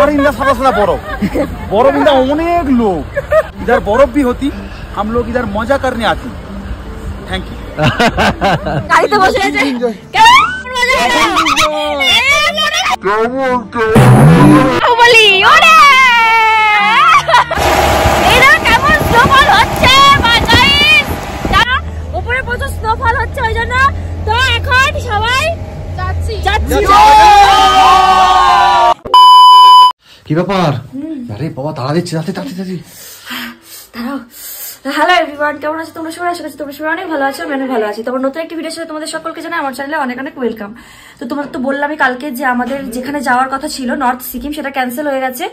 আর इनका सादा सादा बर्फ इनका अनेक लोग इधर बर्फ भी होती, हम लोग इधर मजा करने आते। Thank you. গাড়িতে বসে আছে বলি ওরে এরা কেমন স্নোফল হচ্ছে গাইস, জানো উপরে প্রচুর স্নোফল হচ্ছে ওই জন্য। তো এখন সবাই যাচ্ছি। কি ব্যাপার? আরে বাবা তাড়া দিচ্ছে, তাড়াতাড়ি। হ্যালো এভরিওয়ান, কেমন আছো তোমরা সবাই? আশা করছি তোমরা সবাই অনেক ভালো আছো, আমি অনেক ভালো আছি। তোমার নতুন একটি ভিডিওর সাথে তোমাদের সকলকে জানাই আমার চ্যানেলে অনেক অনেক ওয়েলকাম। তো তোমাদের তো বললামই কালকে যে আমাদের যেখানে যাওয়ার কথা ছিল নর্থ সিকিম, সেটা ক্যান্সেল হয়ে গেছে।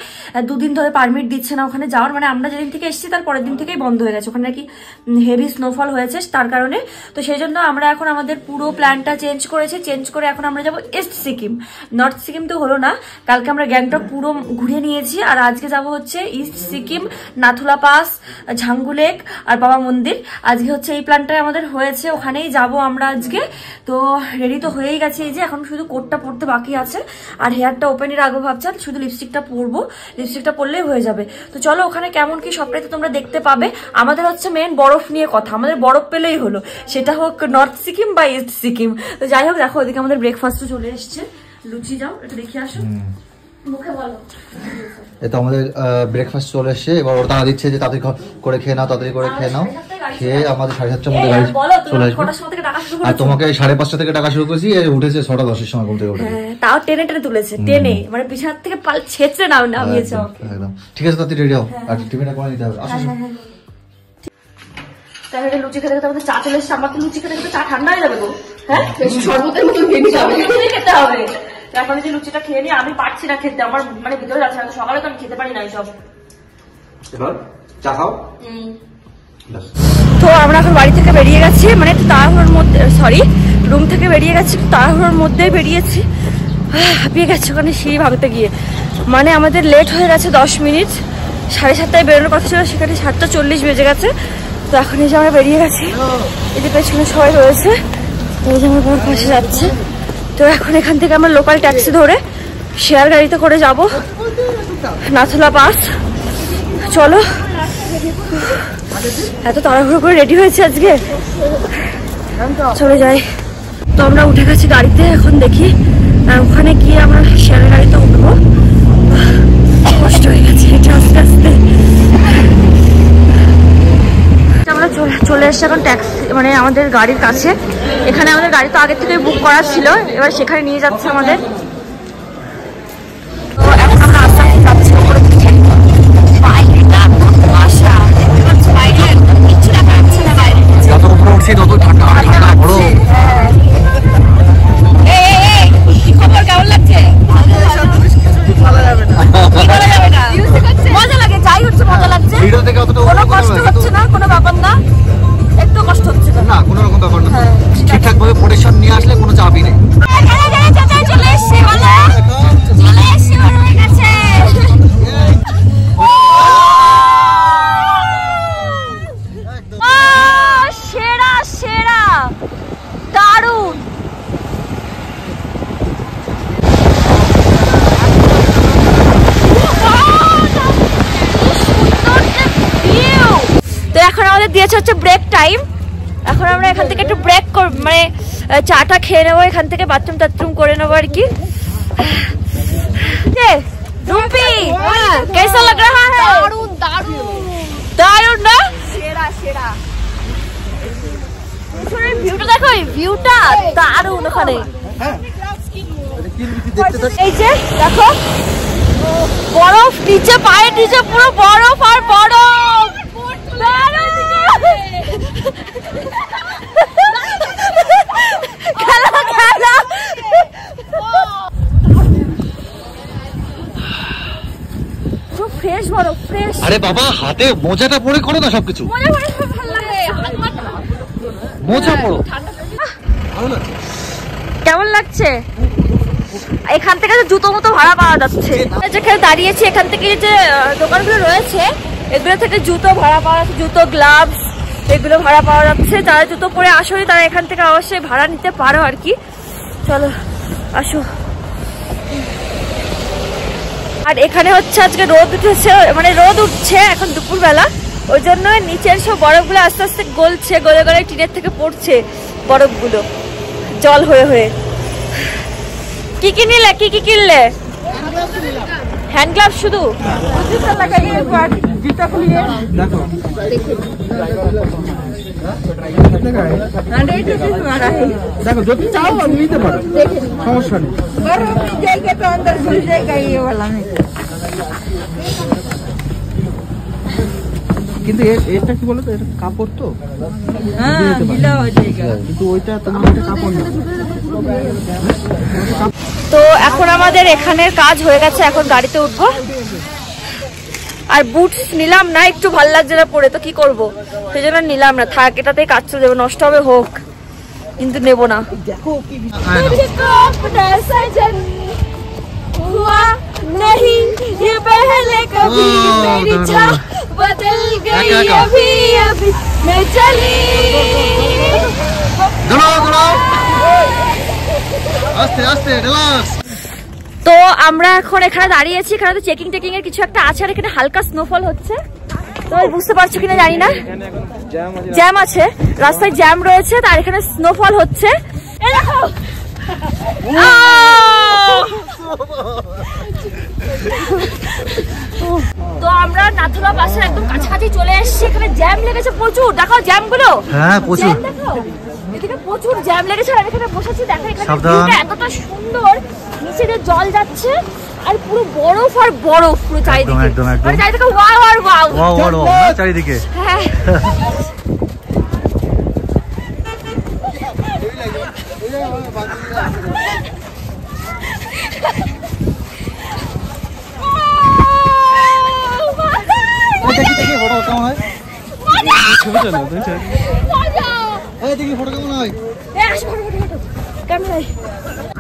2 দিন ধরে পারমিট দিচ্ছে না ওখানে যাওয়ার, মানে আমরা যেদিন থেকে এসেছি তার পরের দিন থেকেই বন্ধ হয়ে গেছে। ওখানে নাকি হেভি স্নোফল হয়েছে তার কারণে। তো সেই জন্য আমরা এখন আমাদের পুরো প্ল্যানটা চেঞ্জ করে এখন আমরা যাবো ইস্ট সিকিম। নর্থ সিকিম তো হলো না, কালকে আমরা গ্যাংটক পুরো ঘুরিয়ে নিয়েছি, আর আজকে যাব হচ্ছে east Sikkim, Nathula pass, Jhangu lake আর বাবা মন্দির। আজকে হচ্ছে এই প্ল্যানটাই আমাদের হয়েছে, ওখানেই যাব আমরা আজকে। তো রেডি তো হয়েই গেছে, এই যে এখন শুধু কোটটা পরতে বাকি আছে আর হেয়ারটা ওপেনের আগে ভাবছেন শুধু লিপস্টিকটা পরবো, লিপস্টিকটা পরলেই হয়ে যাবে। তো চলো ওখানে কেমন কি সবটাই তো তোমরা দেখতে পাবে। আমাদের হচ্ছে মেন বরফ নিয়ে কথা, আমাদের বরফ পেলেই হলো, সেটা হোক নর্থ সিকিম বা ইস্ট সিকিম। তো যাই হোক দেখো ওদিকে আমাদের ব্রেকফাস্টও চলে এসছে, লুচি যাও একটু দেখে আসো, মুখে বলো। এটা আমাদের ব্রেকফাস্ট চলে এসছে, এবার ওরা তাড়া দিচ্ছে যে তাড়াতাড়ি করে খেয়ে নাও, খেয়ে আমাদের 7:30টার মধ্যে গাড়ি চলে আসবে। আর তোমাকে 5:30 থেকে ডাকা শুরু করেছি, উঠেছে 6:10-এর সময় ঘুম থেকে উঠে। তাও টেনে তুলেছে, টেনে মানে পিছন থেকে পাল ছেঁচড়ে নামিয়েছে একদম। ঠিক আছে তাড়াতাড়ি রেডি হও, আর টিফিনটা করে নিতে হবে। আসো তাহলে লুচি খেতে খেতে আমাদের চা চলে এসছে। আমার তো লুচি খেতে খেতে চা ঠান্ডা হয়ে যাবে গো। হ্যাঁ শরবতের মতো খেতে হবে। এখন যে লুচিটা খেয়ে নিই, আমি পারছি না খেতে, আমার মানে ভিতরে যাচ্ছে না। সকালে তো আমি খেতে পারি না এইসব। এবার চা খাও। তো আমরা এখন বাড়ি থেকে বেরিয়ে গেছি, মানে একটু তাড়াহুড়োর মধ্যে, রুম থেকে বেরিয়ে গেছি, তাড়াহুড়োর মধ্যেই বেরিয়েছি। হাঁপিয়ে গেছে ওখানে সিঁড়ি ভাঙতে গিয়ে, মানে আমাদের লেট হয়ে গেছে 10 মিনিট। 7:30টায় বেরোনোর কথা ছিল, সেখানে 7:40 বেজে গেছে। তো এখন এই যে আমরা বেরিয়ে গেছি, এই যে পেছনে সবাই রয়েছে, এই যে আমার পাশে যাচ্ছে। তো এখন এখান থেকে আমরা লোকাল ট্যাক্সি ধরে শেয়ার গাড়িতে করে যাব নাথুলা পাস। চলো, এত তাড়াহুড়ো করে রেডি হয়েছে আজকে, চলে যাই। তো আমরা উঠে গেছি গাড়িতে, এখন দেখি ওখানে গিয়ে আমরা শেয়ার গাড়িতে উঠবো। কষ্ট হয়ে গেছে এটা আস্তে আস্তে। আমরা চলে এসছি এখন ট্যাক্সি, মানে আমাদের গাড়ির কাছে। এখানে আমাদের গাড়ি তো আগে থেকে বুক করা ছিল, এবার সেখানে নিয়ে যাচ্ছে আমাদের। তো এখন আমরা আস্তে আস্তে যাচ্ছি উপরে দিকে। যত উপরে উঠছি তত ঠান্ডা বড়। কি খবর, কেমন লাগছে? মজা লাগে, যাই হচ্ছে মজা লাগছে, কোনো কষ্ট হচ্ছে না, কোনো ব্যাপার না, একটু কষ্ট হচ্ছে না, কোনো রকম ব্যাপার না। ঠিকঠাক ভাবে প্রোটেকশন নিয়ে আসলে কোনো চাপই নেই। চলে এসছি, চলে এসছি হয়ে গেছে। সেরা সেরা দারুণ। তো এখন আমাদের দিয়েছে হচ্ছে ব্রেক টাইম। এখন আমরা এখান থেকে একটু ব্রেক মানে চাটা খেয়ে নেবো, এখান থেকে বাথরুম টাথরুম করে নেবো আর কি। রুম্পি कैसा लग रहा है? दारुण दारुण ना, সেরা সেরা। ভিউটা দেখো, ভিউটা দারুণ ওখানে। এই যে দেখো বরফ, নিচে পায়ের নিচে পুরো বরফ আর বরফ। খেলা খেলা ফ্রেশ বরফ, ফ্রেশ। আরে বাবা হাতে মোজাটা পরে করো না সবকিছু। মোজা পরে ভালো লাগে, মোজা পরো। কেমন লাগছে? এখান থেকে জুতো মতো ভাড়া পাওয়া যাচ্ছে, যেখানে দাঁড়িয়েছি এখান থেকে যে দোকানগুলো রয়েছে এগুলো থেকে জুতো ভাড়া পাওয়া যাচ্ছে, জুতো গ্লাভস এগুলো ভাড়া পাওয়া যাচ্ছে। যারা জুতো পরে আসলে তারা এখান থেকে অবশ্যই ভাড়া নিতে পারো আর কি। চলো আসো। আর এখানে হচ্ছে আজকে রোদ উঠেছে, মানে রোদ উঠছে এখন দুপুরবেলা, ওই জন্য নিচের সব বরফগুলো আস্তে আস্তে গলছে, গলে গলে টিনের থেকে পড়ছে বরফগুলো জল হয়ে হয়ে। কি কি নিলে, কি কি কিনলে? হ্যান্ড গ্লাভ শুধু দেখো যদি চাও আমি নিতে পারো, সমস্যা নেই। কিন্তু এটা কি বলতো, এটা কাপড় তো, কিন্তু ওইটা তোমার কাপড় না। তো এখন আমাদের এখানের কাজ হয়ে গেছে, এখন গাড়িতে উঠবো। আর বুটস নিলাম না, একটু ভাল লাগছে না পরে, তো কি করবো, সেই জন্য নিলাম না। থাক, এটাতেই কাজ চলে যাবে, নষ্ট হবে হোক, কিন্তু নেবো না। তো আমরা এখন এখানে দাঁড়িয়েছি, এখানে তো চেকিং টেকিং এর কিছু একটা আছে, আর এখানে হালকা স্নোফল হচ্ছে, তো বুঝতে পারছো কিনা জানি না, জ্যাম আছে, রাস্তায় জ্যাম রয়েছে, তার এখানে স্নোফল হচ্ছে। তো আমরা নাথুলা পাশের একদম কাছাকাছি চলে এসেছি, এখানে জ্যাম লেগেছে প্রচুর, দেখো জ্যাম গুলো, হ্যাঁ প্রচুর, এদিকে প্রচুর জ্যাম লেগেছে। আর এখানে বসেছি, দেখো এখানে এতটা সুন্দর, নিচে দিয়ে জল যাচ্ছে আর পুরো বরফ আর বরফ পুরো চারিদিকে, মানে চারিদিকে ওয়াও আর ওয়াও, ওয়াও ওয়াও চারিদিকে। হ্যাঁ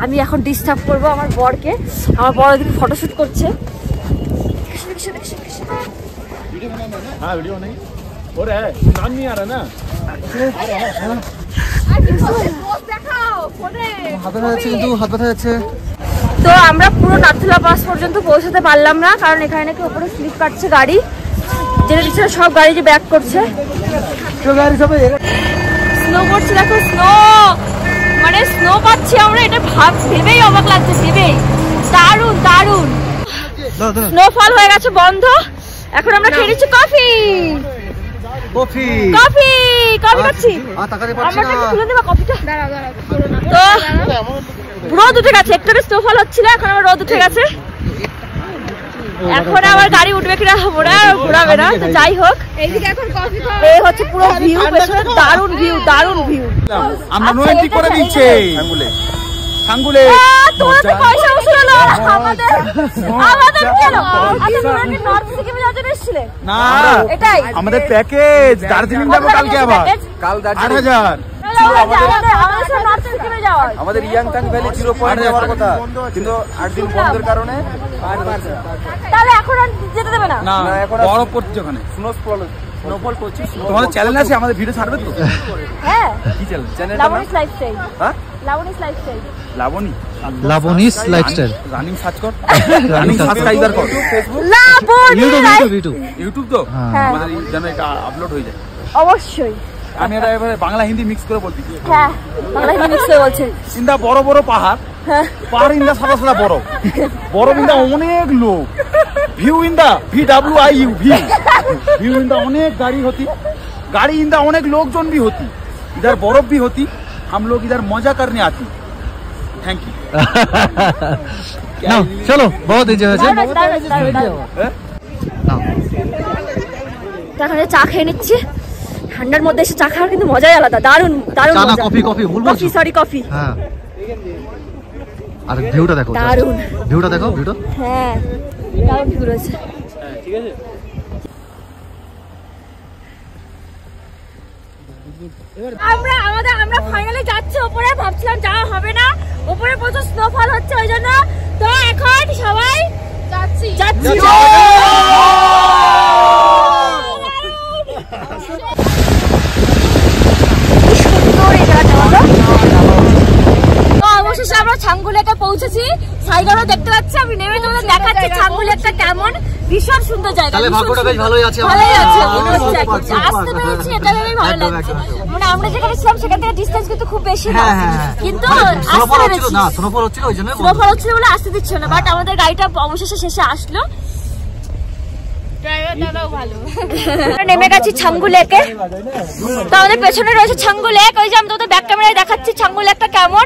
আমি এখন ডিস্টার্ব করবো আমার বরকে, আমার বর ওদিকে ফটোশুট করছে। তো আমরা পুরো নাথুলা পাস পর্যন্ত পৌঁছাতে পারলাম না, কারণ এখানে নাকি ওপরে স্লিপ কাটছে গাড়ি, যেটা পিছনে সব গাড়ি যে ব্যাক করছে। স্নো পড়ছে, দেখো স্নো, মানে স্নো পাচ্ছি আমরা, এটা ভেবেই অবাক লাগছে, ভেবেই দারুণ দারুণ। স্নোফল হয়ে গেছে বন্ধ, এখন আমরা খেয়ে নিচ্ছি কফি। কফি কফি কফি খাচ্ছি, তুলে দেবা কফিটা। তো রোদ উঠে গেছে, একটু স্নোফল হচ্ছিল, এখন আমার রোদ উঠে গেছে, এখন আবার গাড়ি উঠবে কিনা ওরা ঘোরাবে না। তো যাই হোক, এই হচ্ছে পুরো ভিউ, পেছনে দারুণ ভিউ, দারুণ ভিউ। আমরা নয়টি করে দিচ্ছে সাঙ্গুলে, তোমাদের তো পয়সা উসুল হলো, আমাদের কি হলো? আচ্ছা নর্থ সিকিমে যাওয়ার জন্য এসেছিলে? না, এটাই আমাদের প্যাকেজ, দার্জিলিং যাবো কালকে, আবার কাল 8000 আমাদের ইয়াংটাং ভ্যালি 0 পয়েন্ট যাওয়ার কথা, কিন্তু 8 দিন বন্ধের কারণে তাহলে এখন আর যেতে দেবে না। না, এখন বরফ পড়ছে ওখানে, স্নোফল করছে। তোমাদের চ্যানেল আছে, আমাদের ভিডিও ছাড়বে তো? হ্যাঁ, কি চ্যানেল? লাবণীস লাইফস্টাইল। হ্যাঁ, Labani's lifestyle, Labani's lifestyle, running search কর, রানিং সাবস্ক্রাইবার কর, ফেসবুক, ইউটিউব তো আমাদের যেন এটা আপলোড হয়ে যায়। অবশ্যই আমি এটা এবারে বাংলা হিন্দি মিক্স করে বলছি। হ্যাঁ, বাংলা হিন্দি মিক্স করে বলছেন। ইন্দা বড় বড় পাহাড়, পাহাড় ইন্দা সাদা সাদা বরফ, বরফ ইন্দা অনেক লোক, ভিউ ইন্দা VWIU ভিউ ইন্দা অনেক গাড়ি হতি, गाड़ी इंदा अनेक लोकजन भी होती, इधर बर्फ भी होती, हम लोग इधर मजा करने आती। Thank you. चलो बहुत एंजॉय তাহলে চা খেয়ে নিচ্ছি, ঠান্ডার মধ্যে এসে চা খাওয়ার কিন্তু মজাই আলাদা, দারুণ দারুণ মজা। Coffee coffee coffee sorry coffee. হ্যাঁ, আর ভিউটা দেখো, দারুণ ভিউটা দেখো, ভিউটা হ্যাঁ দারুণ ভিউ রয়েছে। ঠিক আছে, আমরা ফাইনালি যাচ্ছি উপরে, ভাবছিলাম যাওয়া হবে না, উপরে প্রচুর স্নোফল হচ্ছে ওই জন্য, তো এখন সবাই যাচ্ছি। অবশেষে আমরা ছাঙ্গুলেকে পৌঁছেছি। জায়গাটা দেখতে পাচ্ছি, আমি নেমে তোমাদের দেখাচ্ছি ছাঙ্গু লেকটা কেমন। ভীষণ সুন্দর জায়গা, তাহলে ভাগ্যটা বেশ ভালোই আছে। ভালোই আছে, আসতে পেরেছি, এটা ভেবেই ভালো লাগছে। মানে আমরা যেখানে ছিলাম সেখান থেকে ডিসটেন্স কিন্তু খুব বেশি না, কিন্তু আসতে পেরেছি। না স্নোফল হচ্ছিল, ওই জন্য স্নোফল হচ্ছিল বলে আসতে দিচ্ছিল না, বাট আমাদের গাড়িটা অবশেষে শেষে আসলো। নেমে গেছি ছাঙ্গু লেকে। তো আমাদের পেছনে রয়েছে ছাঙ্গু লেক, ওই যে আমি তোমাদের ব্যাক ক্যামেরায় দেখাচ্ছি ছাঙ্গু লেকটা কেমন।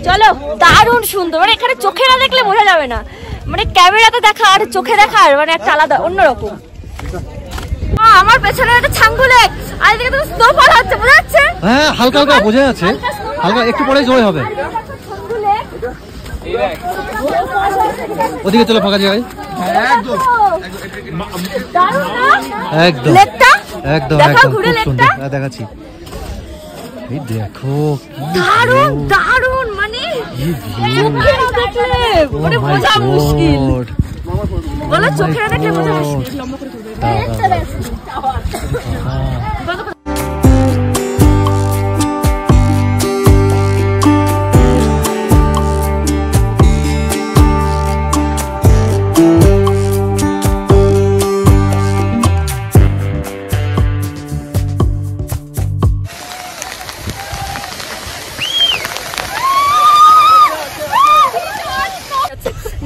চলো, দারুণ সুন্দর, মানে এখানে চোখে না দেখলে বোঝা যাবে না, মানে ক্যামেরাতে দেখা আর চোখে দেখার মানে একটা আলাদা অন্যরকম। আমার পেছনে একটা ছাঙ্গু লেক, আর এদিকে তো স্নোফল হচ্ছে, বোঝা যাচ্ছে? হ্যাঁ হালকা হালকা বোঝা যাচ্ছে, হালকা একটু পরেই জয় হবে। ওদিকে চলো ফাঁকা জায়গায়। একদম একদম একদম খুব সুন্দর, দেখাচ্ছি। এই দেখো দারুণ দারুণ, মানে মানে বোঝা মুশকিল, বলো চোখে না দেখলে বোঝা মুশকিল।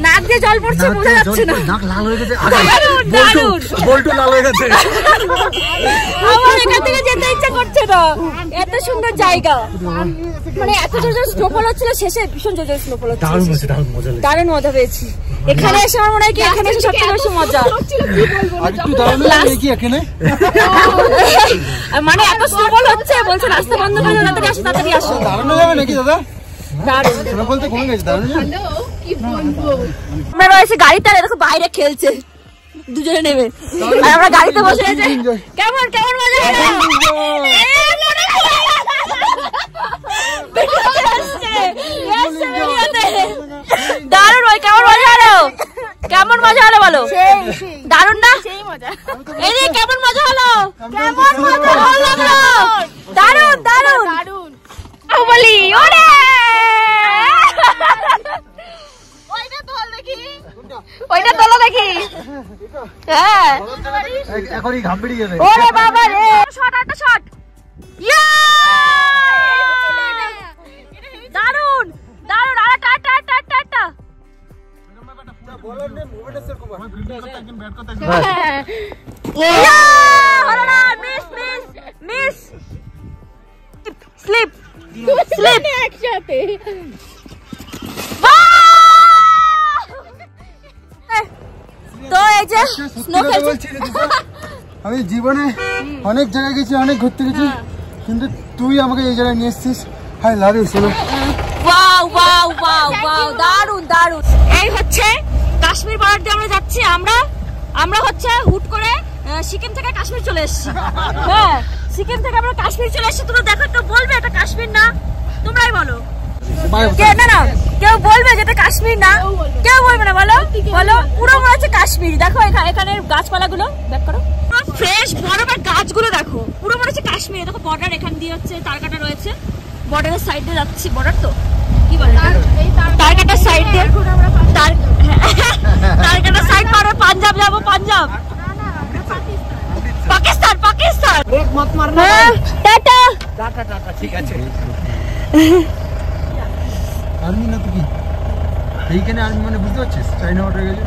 নাক দিয়ে জল পড়ছে, বোঝা যাচ্ছে না, নাক লাল হয়ে গেছে, বল্টু লাল হয়ে গেছে। আমার এখান থেকে যেতে ইচ্ছা করছে না, এত সুন্দর জায়গা, মানে এত জোর জোর স্নোফল হচ্ছিল, শেষে ভীষণ জোর জোর স্নোফল হচ্ছে, দারুণ মজা পেয়েছি। এখানে এসে আমার মনে হয় কি এখানে এসে সবচেয়ে বেশি মজা, মানে এত স্নোফল হচ্ছে, বলছে রাস্তা বন্ধ করে তাড়াতাড়ি আসো তাড়াতাড়ি আসো। নাকি দাদা? আমরা রয়েছে গাড়িতে, দেখো বাইরে খেলছে দুজনে নেমে, আর আমরা গাড়িতে বসে আছি। কেমন কেমন মজা হলো? দারুণ ভাই, কেমন মজা হলো? কেমন মজা হলো বলো? দারুণ না? এই কেমন মজা হলো? কেমন মজা হলো? দারুণ দারুণ দারুণ বলি। ওরে ওইটা তোলো দেখি। হ্যাঁ এখনই ঘাম বেরিয়ে যাবে। ওরে বাবা রে, শট একটা শট, দারুণ দারুণ। আর tata tata tata, miss miss miss, slip slip একসাথে। তো এই যে স্নো খেলছি, আমি জীবনে অনেক জায়গায় গেছি, অনেক ঘুরতে গেছি, কিন্তু তুই আমাকে এই জায়গায় নিয়ে এসেছিস। হাই লাভ ইউ সোনা। ওয়াও ওয়াও ওয়াও ওয়াও, দারুণ দারুণ। এই হচ্ছে কাশ্মীর বর্ডার দিয়ে আমরা যাচ্ছি। আমরা হচ্ছে হুট করে সিকিম থেকে কাশ্মীর চলে এসেছি। হ্যাঁ, সিকিম থেকে আমরা কাশ্মীর চলে এসেছি। তোমরা দেখো, একটু বলবে এটা কাশ্মীর না? তোমরাই বলো। না না, কেউ বলবে যে এটা কাশ্মীর না? কেউ বলবে না, বলো বলো। পুরো মনে হচ্ছে কাশ্মীর। দেখো এখানে গাছপালা গুলো ব্যাক করো, ফ্রেশ বরফের গাছগুলো দেখো, পুরো মনে হচ্ছে কাশ্মীর। দেখো বর্ডার এখান দিয়ে হচ্ছে তারকাটা রয়েছে, বর্ডারের সাইড দিয়ে যাচ্ছি। বর্ডার তো কি বলে, তারকাটার সাইড দিয়ে, তারকাটার সাইড পরে পাঞ্জাব যাবো। Punjab, Pakistan, Pakistan. Tata tata tata, ঠিক আছে। আর্মি না তো কি এইখানে আর্মি মানে বুঝতে পারছিস? চাইনা অর্ডার গেলে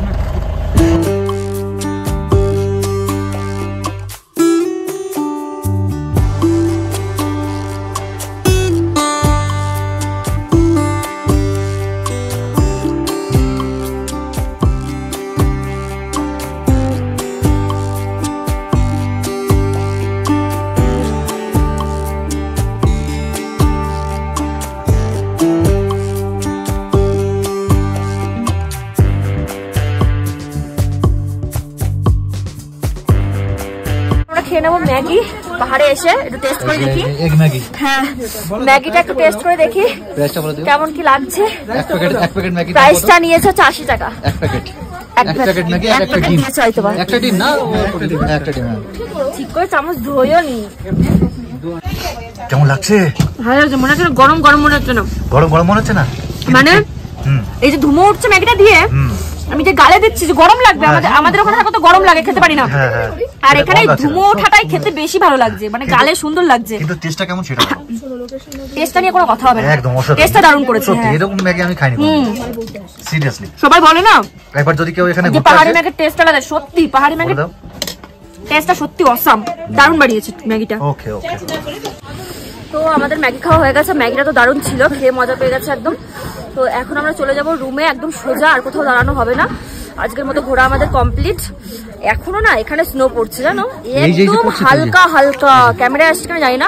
খেয়ে নেবো ম্যাগি। পাহাড়ে এসে একটু টেস্ট করে দেখি। এগ ম্যাগি, হ্যাঁ ম্যাগিটা একটু টেস্ট করে দেখি কেমন কি লাগছে। এক প্যাকেট ম্যাগি প্রাইসটা নিয়েছে 80 টাকা। এক প্যাকেট ম্যাগি, একটা ডিম দিয়েছে হয়তো বা। একটা ডিম না, একটা ডিম। ঠিক করে চামচ ধুইও নি। কেমন লাগছে? ভালো লাগছে, মনে হচ্ছে গরম গরম মনে হচ্ছে না। গরম গরম মনে হচ্ছে না, মানে এই যে ধুমো উঠছে ম্যাগিটা দিয়ে আমি যে গালে দিচ্ছি যে গরম লাগবে, আমাদের ওখানে কত গরম লাগে, খেতে পারি না। আর এখানে ধুমো ওঠাটাই খেতে বেশি ভালো লাগছে, মানে গালে সুন্দর লাগছে। কিন্তু টেস্টটা কেমন সেটা টেস্টটা নিয়ে কোনো কথা হবে না, একদম অসাধারণ, টেস্টটা দারুণ করেছে। সত্যি এরকম ম্যাগি আমি খাইনি সিরিয়াসলি। সবাই বলে না একবার যদি কেউ এখানে যে পাহাড়ি ম্যাগির টেস্টটা আলাদা, সত্যি পাহাড়ি ম্যাগির টেস্টটা সত্যি অসাম, দারুণ বাড়িয়েছে ম্যাগিটা। ওকে ওকে। তো আমাদের ম্যাগি খাওয়া হয়ে গেছে, ম্যাগিটা তো দারুণ ছিল, খেয়ে মজা পেয়ে গেছে একদম। তো এখন আমরা চলে যাব রুমে, একদম সোজা, আর কোথাও দাঁড়ানো হবে না। আজকের মতো ঘোরা আমাদের কমপ্লিট। এখনো না এখানে স্নো পড়ছে জানো, একদম হালকা হালকা, ক্যামেরায় আসছে কিনা জানি না,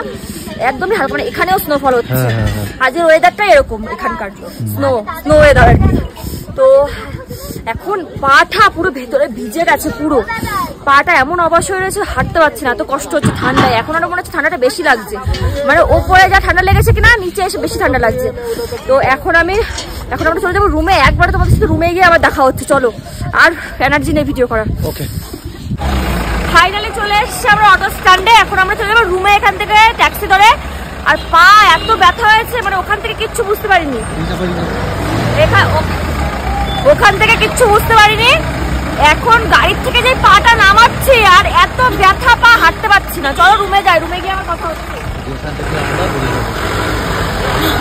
একদমই হালকা, মানে এখানেও স্নোফল হচ্ছে। আজকের ওয়েদারটা এরকম, এখানকার স্নো ওয়েদার আর কি। তো এখন পাটা পুরো ভেতরে ভিজে গেছে, পুরো পাটা এমন অবশ হয়ে রয়েছে, হাঁটতে পারছি না, এত কষ্ট হচ্ছে ঠান্ডায়। এখন আর মনে হচ্ছে ঠান্ডাটা বেশি লাগছে, মানে ওপরে যা ঠান্ডা লেগেছে কিনা নিচে এসে বেশি ঠান্ডা লাগছে। তো এখন আমরা চলে যাবো রুমে, একবার তোমাদের সাথে রুমে গিয়ে আবার দেখা হচ্ছে। চলো, আর এনার্জি নেই ভিডিও করার। ওকে, ফাইনালি চলে এসেছি আমরা অটো স্ট্যান্ডে। এখন আমরা চলে যাবো রুমে, এখান থেকে ট্যাক্সি ধরে। আর পা এত ব্যথা হয়েছে, মানে ওখান থেকে কিচ্ছু বুঝতে পারিনি, ওখান থেকে কিচ্ছু বুঝতে পারিনি। এখন গাড়ির থেকে যে পাটা নামাচ্ছি আর এত ব্যথা, পা হাঁটতে পারছি না। চলো রুমে যাই, রুমে গিয়ে আমার কথা হচ্ছে।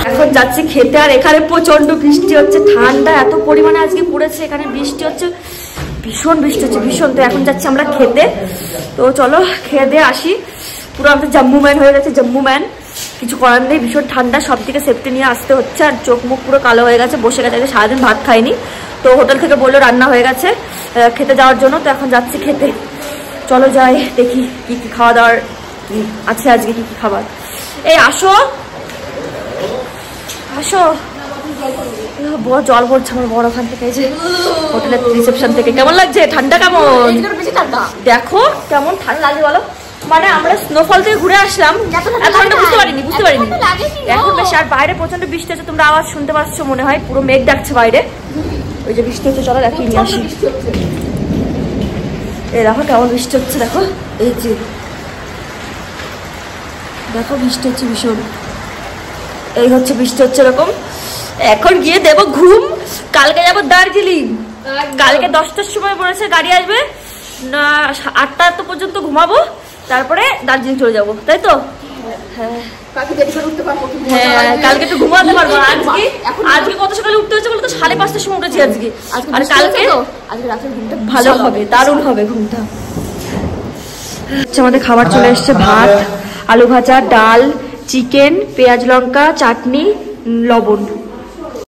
এখন যাচ্ছি খেতে, আর এখানে প্রচন্ড বৃষ্টি হচ্ছে, ঠান্ডা এত পরিমাণে আজকে পড়েছে, এখানে বৃষ্টি হচ্ছে, ভীষণ বৃষ্টি হচ্ছে, ভীষণ। তো এখন যাচ্ছি আমরা খেতে। তো চলো খেয়ে দিয়ে আসি। পুরো আমাদের জম্মু ম্যান হয়ে গেছে, জম্মু ম্যান, কিছু করার নেই, ভীষণ ঠান্ডা, সব দিকে সেফটি নিয়ে আসতে হচ্ছে। আর চোখ মুখ পুরো কালো হয়ে গেছে, বসে গেছে, সারাদিন ভাত খাইনি। তো হোটেল থেকে বললো রান্না হয়ে গেছে খেতে যাওয়ার জন্য। তো এখন যাচ্ছি খেতে, চলো যাই দেখি কি কি খাওয়া দাওয়ার আছে আজকে, কি কি খাবার। এই আসো আসো, জল পড়ছে আমার বড় ওখান থেকে, এই যে হোটেলের রিসেপশন থেকে। কেমন লাগছে? ঠান্ডা কেমন? দেখো কেমন ঠান্ডা লাগে বলো, মানে আমরা স্নোফল থেকে ঘুরে আসলাম, এত ঠান্ডা বুঝতে পারিনি। এখন বেশি, আর বাইরে প্রচন্ড বৃষ্টি হচ্ছে, তোমরা আওয়াজ শুনতে পাচ্ছ মনে হয়, পুরো মেঘ ডাকছে বাইরে, ওই যে বৃষ্টি হচ্ছে। চলো দেখিয়ে নিয়ে আসি। এই দেখো কেমন বৃষ্টি হচ্ছে, দেখো এই যে দেখো বৃষ্টি হচ্ছে ভীষণ, এই হচ্ছে বৃষ্টি হচ্ছে এরকম। এখন গিয়ে দেবো ঘুম, কালকে যাবো দার্জিলিং। কালকে 10টার সময় বলেছে গাড়ি আসবে, না 8টা পর্যন্ত ঘুমাবো, তারপরে দার্জিলিং চলে যাবো, তাই তো? হ্যাঁ, কালকে একটু ঘুমাতে পারবো। আজকে কত সকালে উঠতে হচ্ছে বলতো, 5:30টার সময় উঠেছি আজকে। আর কালকে রাতের ঘুমটা ভালো হবে, দারুণ হবে ঘুমটা। আমাদের খাবার চলে এসছে, ভাত, আলু ভাজা, ডাল, চিকেন, পেঁয়াজ লঙ্কা, চাটনি, লবণ।